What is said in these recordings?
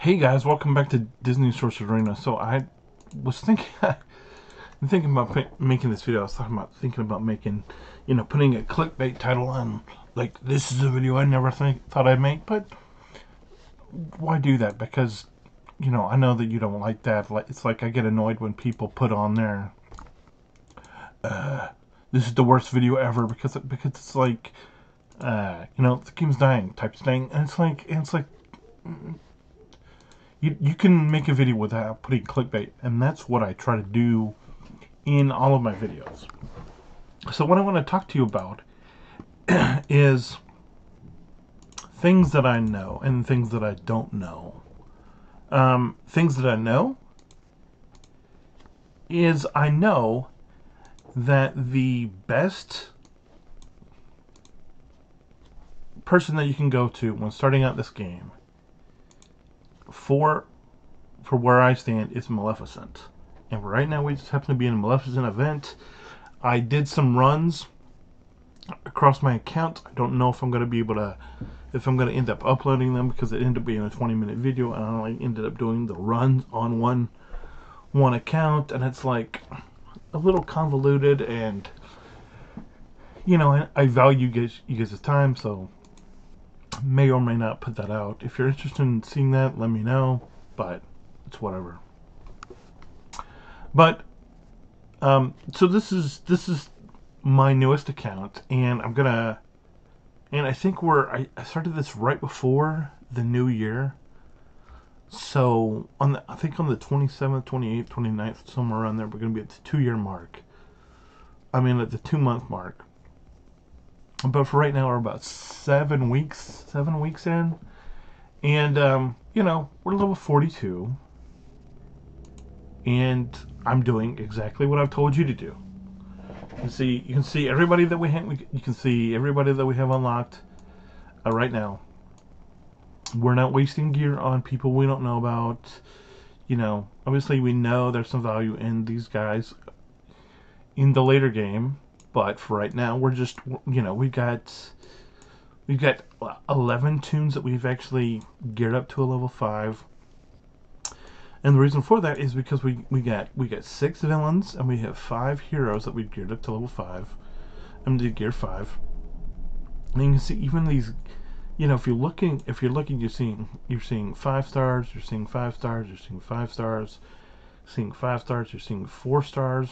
Hey guys, welcome back to Disney Sorcerer. So I was thinking about making this video. I was thinking about making, putting a clickbait title on, like this is a video I never thought I'd make. But why do that? Because I know that you don't like that. Like it's like I get annoyed when people put on there, this is the worst video ever because it's like, the game's dying type of thing, and it's like you can make a video without putting clickbait, and that's what I try to do in all of my videos. So what I want to talk to you about is things that I know and things that I don't know. Things that I know is I know that the best person that you can go to when starting out this game for where I stand is Maleficent. And right now we just happen to be in a Maleficent event. I did some runs across my account. I don't know if I'm going to be able to, if I'm going to end up uploading them because it ended up being a 20-minute video, and I only ended up doing the runs on one account, and it's like a little convoluted, and I value you guys' time, so may or may not put that out. If you're interested in seeing that, let me know, but it's whatever. But so this is my newest account, and I think I started this right before the new year. So I think on the 27th, 28th, 29th, somewhere around there, we're going to be at the 2-year mark. I mean, at the 2-month mark. But for right now, we're about 7 weeks in, and we're level 42, and I'm doing exactly what I've told you to do. You can see everybody that we have. You can see everybody that we have unlocked right now. We're not wasting gear on people we don't know about. Obviously we know there's some value in these guys in the later game, but for right now, we're just we've got 11 toons that we've actually geared up to a level 5. And the reason for that is because we got 6 villains and we have 5 heroes that we've geared up to level 5. I'm to gear 5. And you can see even these, if you're looking, you're seeing 5 stars, you're seeing 5 stars, you're seeing 5 stars, seeing 5 stars, you're seeing 4 stars,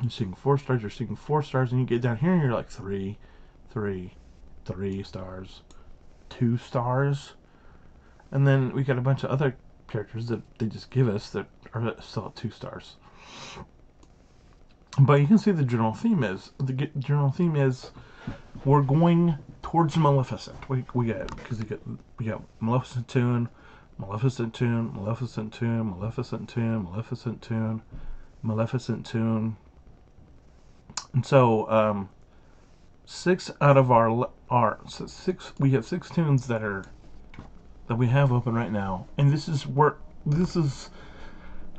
you're seeing 4 stars, you're seeing 4 stars, and you get down here and you're like 3 stars, 2 stars, and then we got a bunch of other characters that they just give us that are still at 2 stars. But you can see the general theme is we're going towards Maleficent. We got Maleficent toon, Maleficent toon, Maleficent toon, Maleficent toon, Maleficent toon, Maleficent toon. And so 6 out of we have 6 toons that we have open right now, and this is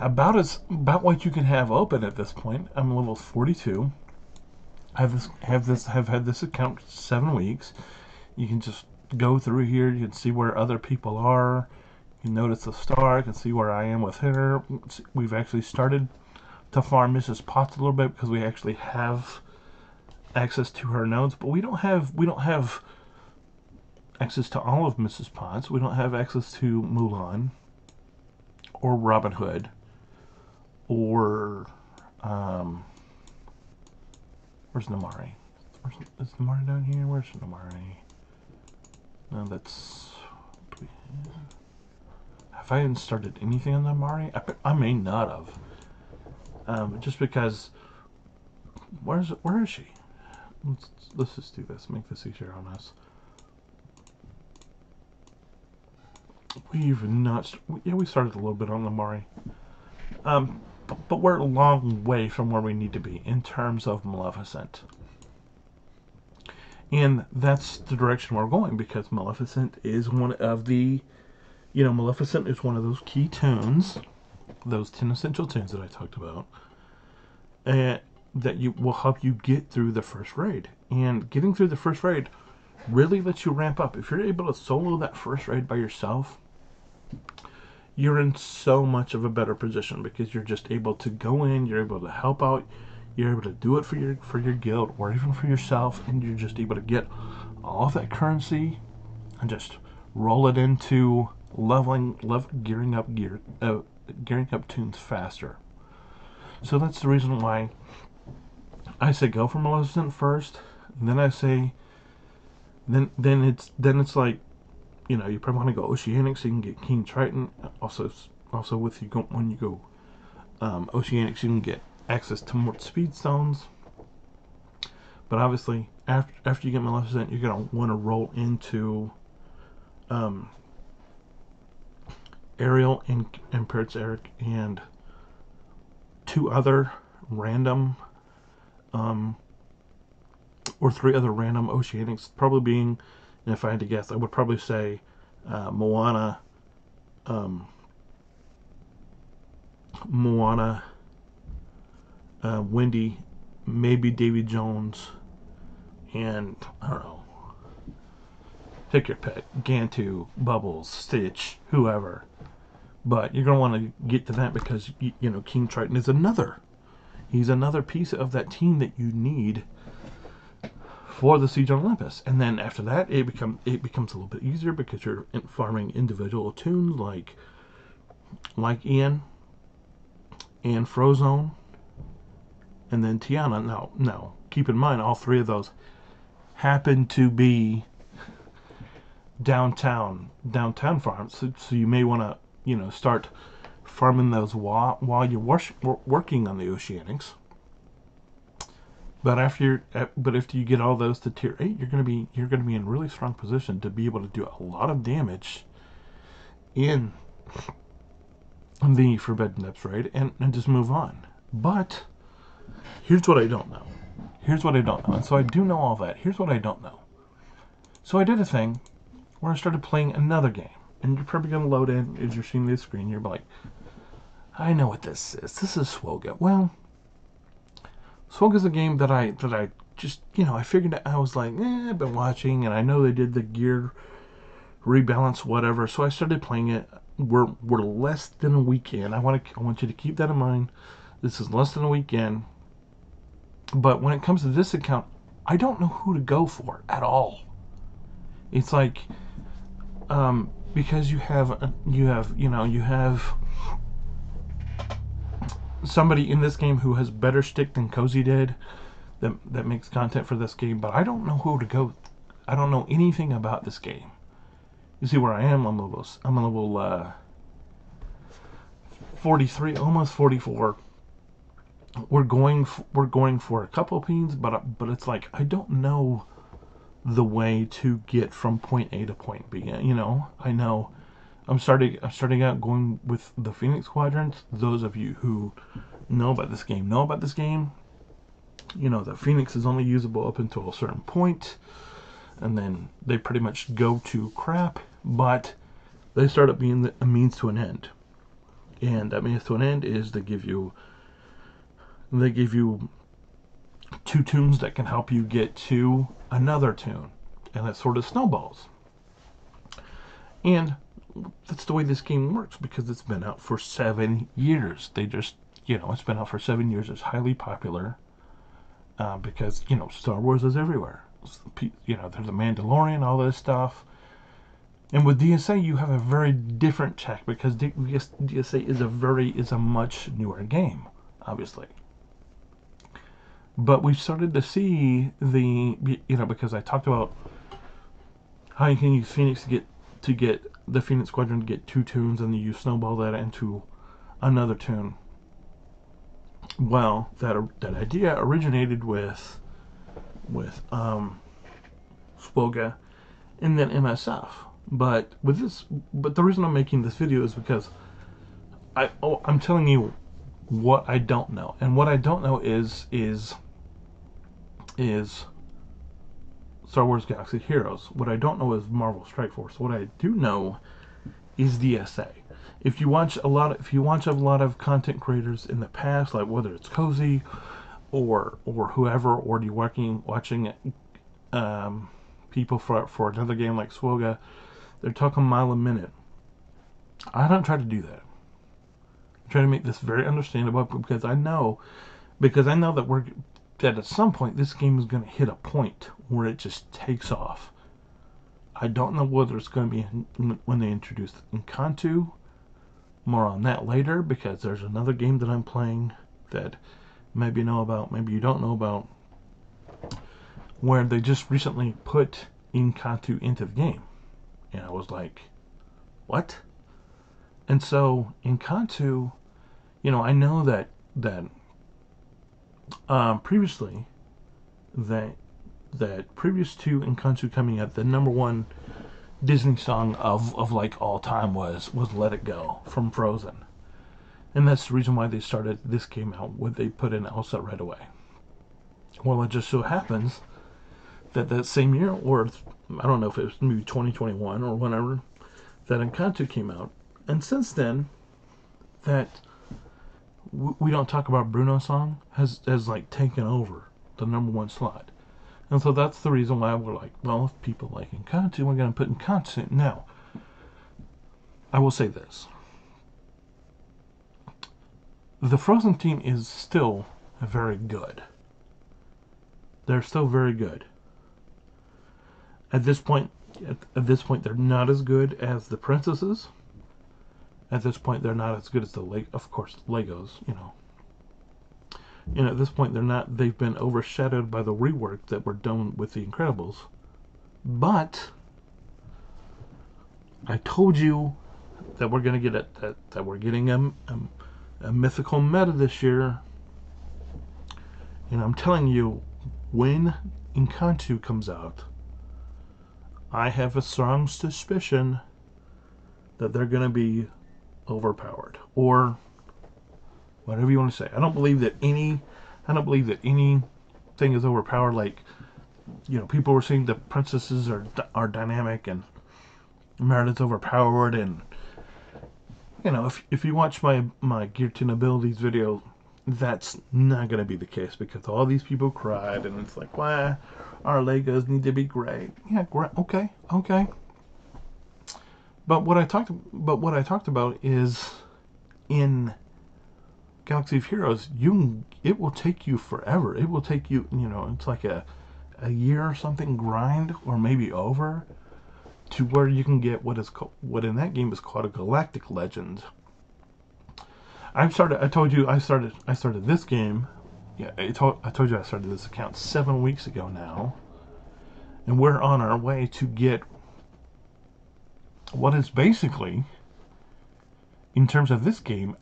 about what you can have open at this point. I'm level 42. Have had this account 7 weeks. You can just go through here. You can see where other people are. You can notice the star. You can see where I am with her. We've actually started to farm Mrs. Potts a little bit because we actually have access to her nodes, but we don't have access to all of Mrs. Potts. We don't have access to Mulan or Robin Hood or where's Namari? Is Namari down here? Where's Namari? No, that's... Have I even started anything on Namari? I may not have. Just because... Where is she? Let's just do this. Make this easier on us. We've not... Yeah, we started a little bit on Namari. But we're a long way from where we need to be in terms of Maleficent. And that's the direction we're going, because Maleficent is one of the... Maleficent is one of those key toons, those 10 essential toons that I talked about, that will help you get through the first raid. And getting through the first raid really lets you ramp up. If you're able to solo that first raid by yourself, you're in so much of a better position because you're just able to go in, you're able to help out, you're able to do it for your guild or even for yourself, and you're just able to get all of that currency and just roll it into gearing up toons faster. So that's the reason why I say go for Maleficent first. And then I say then it's like, you know, you probably want to go Oceanic so you can get King Triton. Also with you go when you go Oceanic, so you can get access to more speed stones. But obviously, after you get Maleficent, you're gonna want to roll into Ariel and Prince Eric and two other random or three other random Oceanics. Probably being, and if I had to guess, I would probably say Moana, Moana, Wendy, maybe Davy Jones, and I don't know. Pick your pick. Gantu, Bubbles, Stitch, whoever. But you're going to want to get to that because, you know, King Triton is he's another piece of that team that you need for the Siege on Olympus. And then after that, it becomes a little bit easier because you're farming individual toons like Ian and Frozone and then Tiana. Now, keep in mind, all three of those happen to be downtown farms. So you may want to, you know, start farming those while you're working on the Oceanics. But after you get all those to tier 8, you're gonna be in really strong position to be able to do a lot of damage in the Forbidden Depths raid and just move on. But here's what I don't know. And so I do know all that. Here's what I don't know. So I did a thing where I started playing another game. And you're probably going to load in as you're seeing this screen. You're like, I know what this is. This is Swoga. Well, Swoga's a game that I just, you know, I figured I was like, I've been watching, and I know they did the gear rebalance, whatever. So I started playing it. We're less than a week in. I want you to keep that in mind. This is less than a week in. But when it comes to this account, I don't know who to go for at all. It's like, because you have somebody in this game who has better stick than Cozy did that makes content for this game, but I don't know who to go. I don't know anything about this game. You see where I am? I'm a level 43, almost 44. We're going for a couple of peens, but it's like I don't know the way to get from point A to point B. You know, I know I'm starting out going with the Phoenix quadrants. Those of you who know about this game. You know, the Phoenix is only usable up until a certain point, and then they pretty much go to crap. But they start up being a means to an end, and that means to an end is they give you two toons that can help you get to another toon, and that sort of snowballs. And that's the way this game works because it's been out for 7 years. They just, you know, it's been out for 7 years. It's highly popular because, you know, Star Wars is everywhere. You know, there's a Mandalorian, all this stuff. And with DSA, you have a very different tech because DSA is a much newer game, obviously. But we started to see because I talked about how you can use Phoenix to get the Phoenix Squadron to get two toons, and then you snowball that into another toon. Well, that idea originated with Swoga and then MSF. But the reason I'm making this video is because I'm telling you what I don't know, and what I don't know is Star Wars Galaxy Heroes. What I don't know is Marvel Strike Force. What I do know is DSA. If you watch a lot of content creators in the past, like whether it's Cozy or whoever, or you watching people for another game like Swoga, they're talking mile a minute I don't try to do that. I'm trying to make this very understandable because I know that at some point this game is going to hit a point where it just takes off. I don't know whether it's going to be when they introduce Encanto. More on that later, because there's another game that I'm playing that maybe you know about, maybe you don't know about, where they just recently put Encanto into the game. And I was like, what? And so Encanto, I know that previously that previous to Encanto coming out, the number one Disney song of like all time was Let It Go from Frozen. And that's the reason why they started this game out, where they put in Elsa right away. Well, it just so happens that same year, or I don't know if it was maybe 2021 or whenever, that Encanto came out. And since then, that We Don't Talk About Bruno's song has like taken over the number one slot. And so that's the reason why we're like, well, if people like Encanto, we're going to put Encanto. Now, I will say this. The Frozen team is still very good. They're still very good. At this point, they're not as good as the princesses. At this point, they're not as good as of course, Legos. At this point, they're not. They've been overshadowed by the rework that were done with the Incredibles. But I told you that we're going to get that we're getting a mythical meta this year. And I'm telling you, when Encanto comes out, I have a strong suspicion that they're going to be overpowered, or whatever you want to say. I don't believe that anything is overpowered. Like, people were saying the princesses are dynamic and Meredith's overpowered, and if you watch my Gear 10 Abilities video, that's not going to be the case, because all these people cried, and it's like, why our Legos need to be great. Yeah, great. Okay. But what I talked about is in Galaxy of Heroes, it will take you forever. It will take you, it's like a year or something grind, or maybe over, to where you can get what in that game is called a Galactic Legend. I told you I started this game. Yeah, I told you I started this account 7 weeks ago now, and we're on our way to get what is basically, in terms of this game,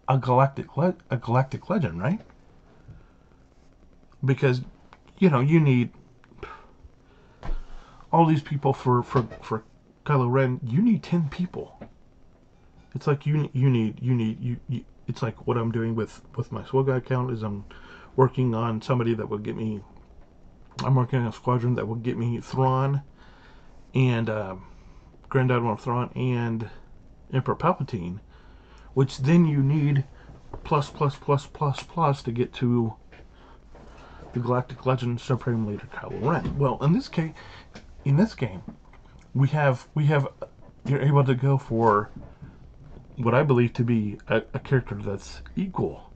a galactic legend, right? Because you need all these people for Kylo Ren. You need 10 people. It's like you need. It's like what I'm doing with my Swogga account is I'm working on somebody that will get me. I'm working on a squadron that will get me Thrawn and Grand Admiral Thrawn and Emperor Palpatine, which then you need plus to get to the Galactic Legend Supreme Leader Kylo Ren. Well, in this game, we have you're able to go for what I believe to be a character that's equal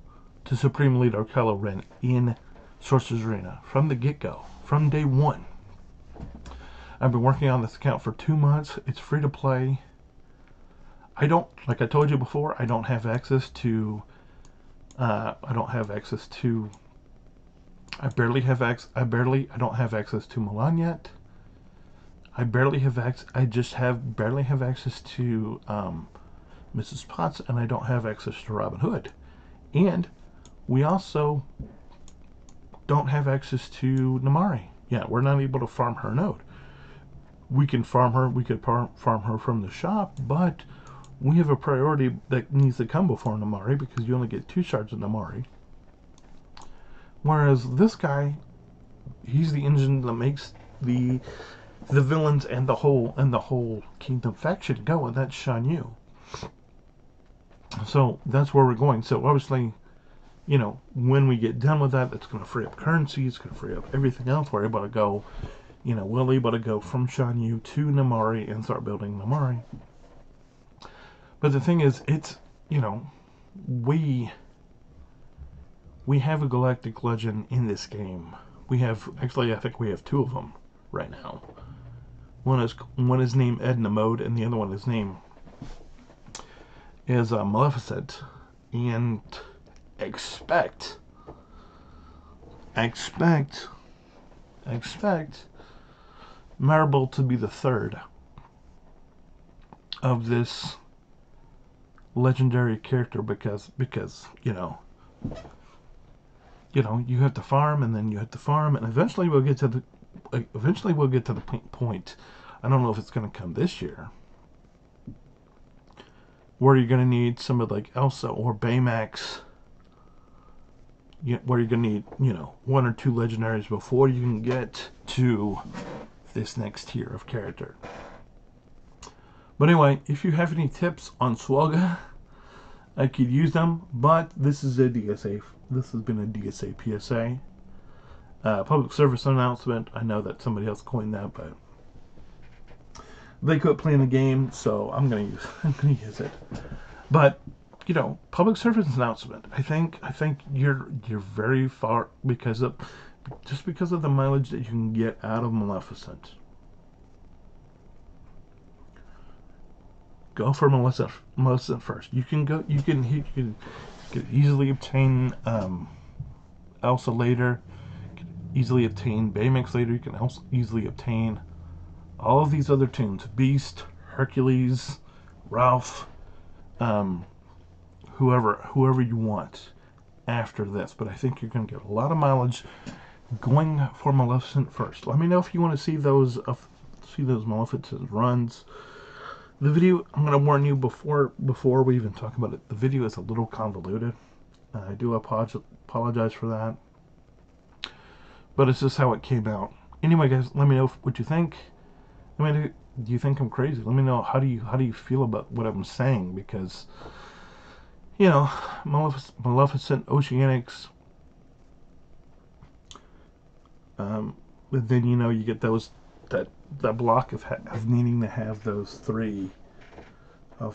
to Supreme Leader Kylo Ren in Sorcerer's Arena from the get-go, from day one. I've been working on this account for 2 months. It's free to play. Like I told you before, I don't have access to. I don't have access to. I don't have access to Milan yet. I barely have access. Barely have access to Mrs. Potts, and I don't have access to Robin Hood. And we also don't have access to Namari. Yeah, we're not able to farm her node. We can farm her. We could farm her from the shop, but we have a priority that needs to come before Namari, because you only get 2 shards of Namari. Whereas this guy, he's the engine that makes the villains and the whole Kingdom faction go, and that's Shan Yu. So that's where we're going. So obviously, when we get done with that, that's going to free up currency. It's going to free up everything else. We're able to go. We're able to go from Shan Yu to Namari and start building Namari. But the thing is, it's, you know, we have a galactic legend in this game. We have, actually, I think we have two of them right now. One is named Edna Mode, and the other one is named Maleficent. And expect Marble to be the third of this legendary character, because you have to farm, and then you have to farm, and eventually we'll get to the point. I don't know if it's going to come this year, where you're going to need somebody like Elsa or Baymax, where you're going to need, one or two legendaries before you can get to this next tier of character. But anyway, if you have any tips on Swelga, I could use them, but this is a DSA. This has been a DSA PSA. Public service announcement. I know that somebody else coined that, but they quit playing the game, so I'm gonna use it. But public service announcement. I think you're very far because of the mileage that you can get out of Maleficent. Go for Maleficent first. You can easily obtain Elsa later. You can easily obtain Baymax later. You can also easily obtain all of these other toons: Beast, Hercules, Ralph, whoever you want after this. But I think you're going to get a lot of mileage going for Maleficent first. Let me know if you want to see those Maleficent runs. The video, I'm going to warn you before we even talk about it, the video is a little convoluted. I do apologize for that. But it's just how it came out. Anyway, guys, let me know what you think. Do you think I'm crazy? Let me know, how do you feel about what I'm saying? Because, Maleficent, Oceanics, but then, you get that block of needing to have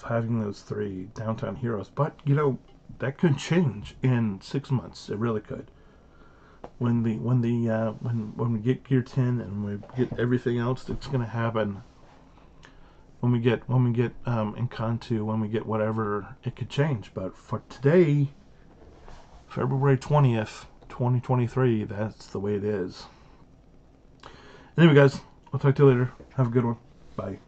having those three downtown heroes. But that could change in 6 months. It really could. When we get Gear 10 and we get everything else that's going to happen, when we get Encanto, when we get whatever, it could change. But for today, February 20th, 2023, that's the way it is. Anyway, guys, I'll talk to you later. Have a good one. Bye.